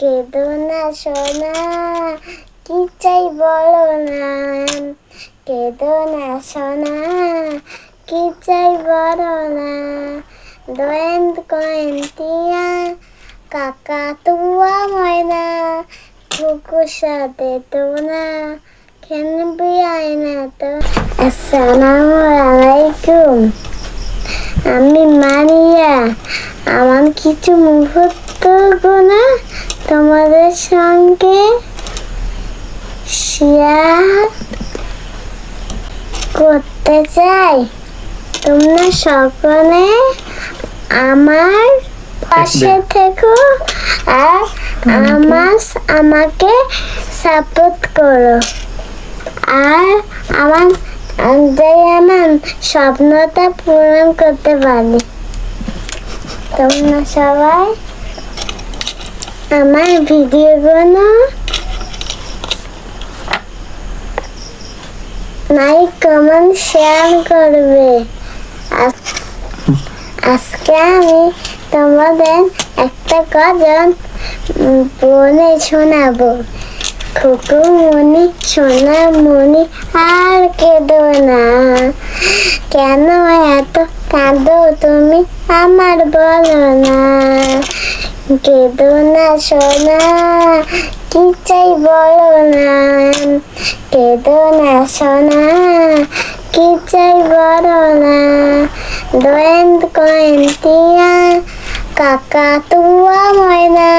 কেঁদো না সোনা, কি চাই বলো না। কেঁদো না সোনা, কি চাই বলো না। দোয়েল কোয়েল টিয়া, কাকাতুয়া ময়না, কুকুর সাথে তোনা, খেলবি আয়না তো। আসসালামু আলাইকুম, আমি মারিয়া। আমার কিছু মুহূর্তগুলো তোমাদের সঙ্গে শেয়ার করতে চাই। তোমরা সকলে আমার পাশে থেকো আর আমাকে সাপোর্ট করো। আর আমার স্বপ্নটা পূরণ করতে পারি। তোমরা সবাই আমার ভিডিওগুলো লাইক কমেন্ট শেয়ার করবে। আজকে আমি তোমাদের একটা গজল বলে শোনাবো। খুকুমনি সোনামণি আর কেঁদো না, কেন এত কাঁদো তুমি আমার বলো না। কেঁদো না সোনা, কি চাই বলো না। কেঁদো না সোনা, কি চাই বলো না। দোয়েল কোয়েল টিয়া, কাকাতুয়া ময়না,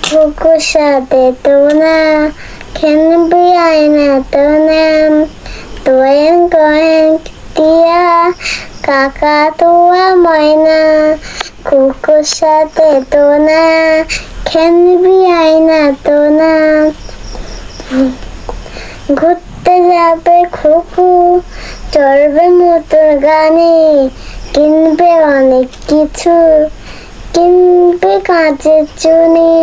কুকুর সাথে তোনা, খেলবি আয়না তো নাম। দোয়েল কোয়েল টিয়া, কাকাতুয়া ময়না, কুকুর সাথে তোনা, খেলবি আয়না তো নাম। ঘুরতে যাবে খুকু, চড়বে মোটর গানে, কিনবে অনেক কিছু, কিনবে কাঁচের চুনি।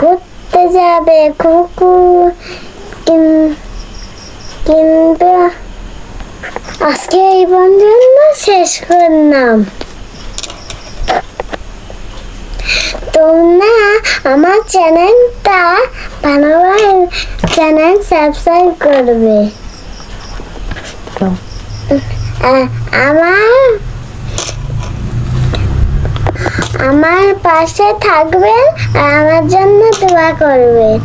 ঘুরতে যাবে খুকু, কিনবে। আজকে এই পর্যন্ত শেষ করলাম। তোমরা আমার চ্যানেলটা ভালোভাবে চ্যানেল সাবস্ক্রাইব করবে। আমার পাশে থাকবেন আর আমার জন্য দোয়া করবেন।